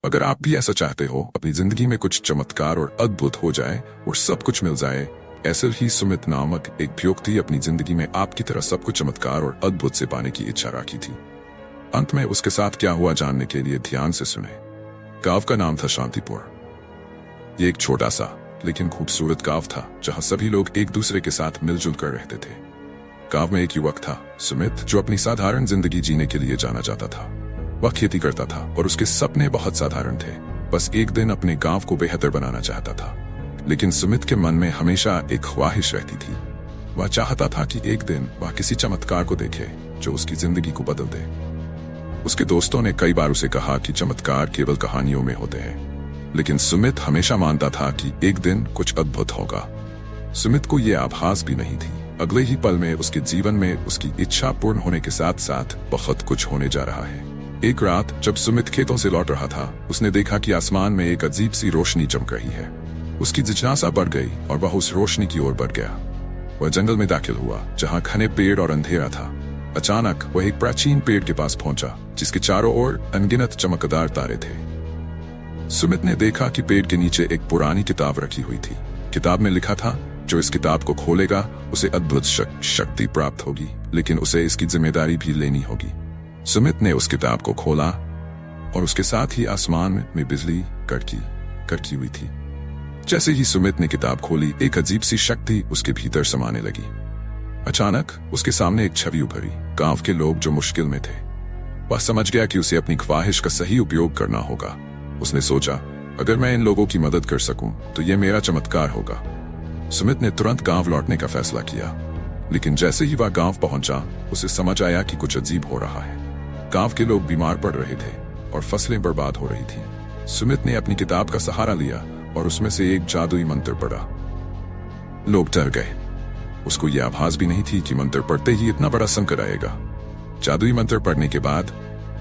अगर आप भी ऐसा चाहते हो, अपनी जिंदगी में कुछ चमत्कार और अद्भुत हो जाए और सब कुछ मिल जाए, ऐसे ही सुमित नामक एक व्यक्ति अपनी जिंदगी में आपकी तरह सब कुछ चमत्कार और अद्भुत से पाने की इच्छा रखी थी। अंत में उसके साथ क्या हुआ जानने के लिए ध्यान से सुने। गांव का नाम था शांतिपुर। ये एक छोटा सा लेकिन खूबसूरत गांव था जहां सभी लोग एक दूसरे के साथ मिलजुल कर रहते थे। गांव में एक युवक था, सुमित, जो अपनी साधारण जिंदगी जीने के लिए जाना जाता था। वह खेती करता था और उसके सपने बहुत साधारण थे। बस एक दिन अपने गांव को बेहतर बनाना चाहता था। लेकिन सुमित के मन में हमेशा एक ख्वाहिश रहती थी। वह चाहता था कि एक दिन वह किसी चमत्कार को देखे जो उसकी जिंदगी को बदल दे। उसके दोस्तों ने कई बार उसे कहा कि चमत्कार केवल कहानियों में होते हैं, लेकिन सुमित हमेशा मानता था कि एक दिन कुछ अद्भुत होगा। सुमित को यह आभास भी नहीं थी। अगले ही पल में उसके जीवन में उसकी इच्छा पूर्ण होने के साथ साथ बहुत कुछ होने जा रहा है। एक रात जब सुमित खेतों से लौट रहा था, उसने देखा कि आसमान में एक अजीब सी रोशनी चमक रही है। उसकी जिज्ञासा बढ़ गई और वह उस रोशनी की ओर बढ़ गया। वह जंगल में दाखिल हुआ जहां घने पेड़ और अंधेरा था। अचानक वह एक प्राचीन पेड़ के पास पहुंचा जिसके चारों ओर अनगिनत चमकदार तारे थे। सुमित ने देखा कि पेड़ के नीचे एक पुरानी किताब रखी हुई थी। किताब में लिखा था, जो इस किताब को खोलेगा उसे अद्भुत शक्ति प्राप्त होगी, लेकिन उसे इसकी जिम्मेदारी भी लेनी होगी। सुमित ने उस किताब को खोला और उसके साथ ही आसमान में बिजली कड़की हुई थी। जैसे ही सुमित ने किताब खोली, एक अजीब सी शक्ति उसके भीतर समाने लगी। अचानक उसके सामने एक छवि उभरी, गांव के लोग जो मुश्किल में थे। वह समझ गया कि उसे अपनी ख्वाहिश का सही उपयोग करना होगा। उसने सोचा, अगर मैं इन लोगों की मदद कर सकूं तो यह मेरा चमत्कार होगा। सुमित ने तुरंत गांव लौटने का फैसला किया, लेकिन जैसे ही वह गांव पहुंचा, उसे समझ आया कि कुछ अजीब हो रहा है। गांव के लोग बीमार पड़ रहे थे और फसलें बर्बाद हो रही थीं। सुमित ने अपनी किताब का सहारा लिया और उसमें से एक जादुई मंत्र पढ़ा। लोग डर गए। उसको यह आभास भी नहीं थी कि मंत्र पढ़ते ही इतना बड़ा संकट आएगा। जादुई मंत्र पढ़ने के बाद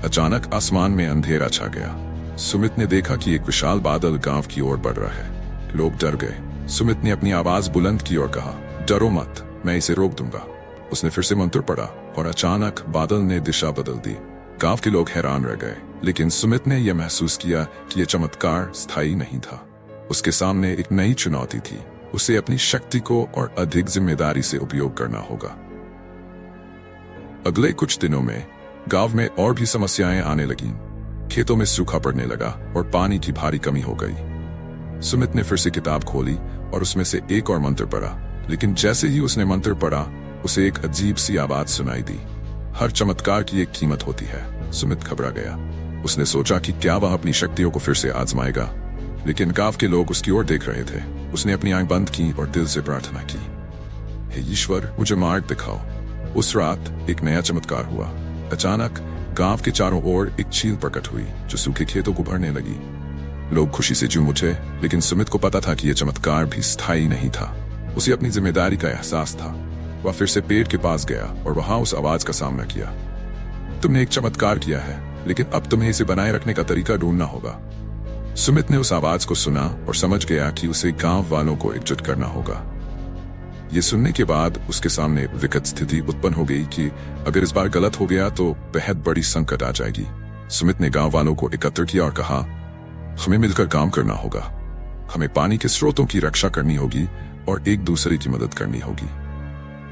अचानक आसमान में अंधेरा छा गया। सुमित ने देखा कि एक विशाल बादल गांव की ओर बढ़ रहा है। लोग डर गए। सुमित ने अपनी आवाज बुलंद की और कहा, डरो मत, मैं इसे रोक दूंगा। उसने फिर से मंत्र पढ़ा और अचानक बादल ने दिशा बदल दी। गांव के लोग हैरान रह गए, लेकिन सुमित ने यह महसूस किया कि यह चमत्कार स्थायी नहीं था। उसके सामने एक नई चुनौती थी। उसे अपनी शक्ति को और अधिक जिम्मेदारी से उपयोग करना होगा। अगले कुछ दिनों में गांव में और भी समस्याएं आने लगीं। खेतों में सूखा पड़ने लगा और पानी की भारी कमी हो गई। सुमित ने फिर से किताब खोली और उसमें से एक और मंत्र पढ़ा, लेकिन जैसे ही उसने मंत्र पढ़ा, उसे एक अजीब सी आवाज सुनाई दी। हर चमत्कार की एक कीमत होती है। सुमित घबरा गया। उसने सोचा कि क्या वह अपनी शक्तियों को फिर से आजमाएगा, लेकिन गांव के लोग उसकी ओर देख रहे थे। उसने अपनी आंखें बंद की और दिल से प्रार्थना की, हे ईश्वर, मुझे मार्ग दिखाओ। उस रात एक नया चमत्कार हुआ। अचानक गांव के चारों ओर एक झील प्रकट हुई जो सूखे खेतों को भरने लगी। लोग खुशी से झूम उठे, लेकिन सुमित को पता था कि यह चमत्कार भी स्थायी नहीं था। उसे अपनी जिम्मेदारी का एहसास था। वह फिर से पेड़ के पास गया और वहां उस आवाज का सामना किया। तुमने एक चमत्कार किया है, लेकिन अब तुम्हें इसे बनाए रखने का तरीका ढूंढना होगा। सुमित ने उस आवाज को सुना और समझ गया कि उसे गांव वालों को एकजुट करना होगा। ये सुनने के बाद उसके सामने विकट स्थिति उत्पन्न हो गई कि अगर इस बार गलत हो गया तो बेहद बड़ी संकट आ जाएगी। सुमित ने गांव वालों को एकत्र किया और कहा, हमें मिलकर काम करना होगा। हमें पानी के स्रोतों की रक्षा करनी होगी और एक दूसरे की मदद करनी होगी।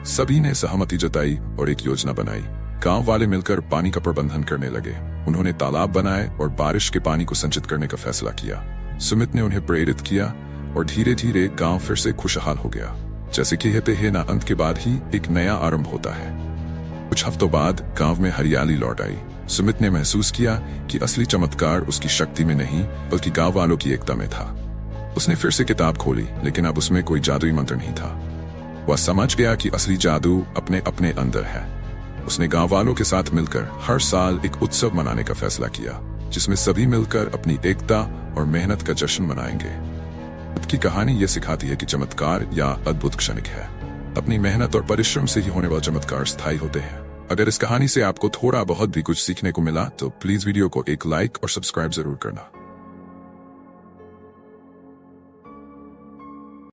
सभी ने सहमति जताई और एक योजना बनाई। गांव वाले मिलकर पानी का प्रबंधन करने लगे। उन्होंने तालाब बनाए और बारिश के पानी को संचित करने का फैसला किया। सुमित ने उन्हें प्रेरित किया और धीरे धीरे गांव फिर से खुशहाल हो गया। जैसे कहते हैं ना, अंत के बाद ही एक नया आरंभ होता है। कुछ हफ्तों बाद गांव में हरियाली लौट आई। सुमित ने महसूस किया कि असली चमत्कार उसकी शक्ति में नहीं, बल्कि गांव वालों की एकता में था। उसने फिर से किताब खोली, लेकिन अब उसमें कोई जादुई मंत्र नहीं था। वह समझ गया कि असली जादू अपने अपने अंदर है। उसने गांव वालों के साथ मिलकर हर साल एक उत्सव मनाने का फैसला किया, जिसमें सभी मिलकर अपनी एकता और मेहनत का जश्न मनाएंगे। की कहानी यह सिखाती है कि चमत्कार या अद्भुत क्षणिक है। अपनी मेहनत और परिश्रम से ही होने वाले चमत्कार स्थायी होते हैं। अगर इस कहानी से आपको थोड़ा बहुत भी कुछ सीखने को मिला तो प्लीज वीडियो को एक लाइक और सब्सक्राइब जरूर करना।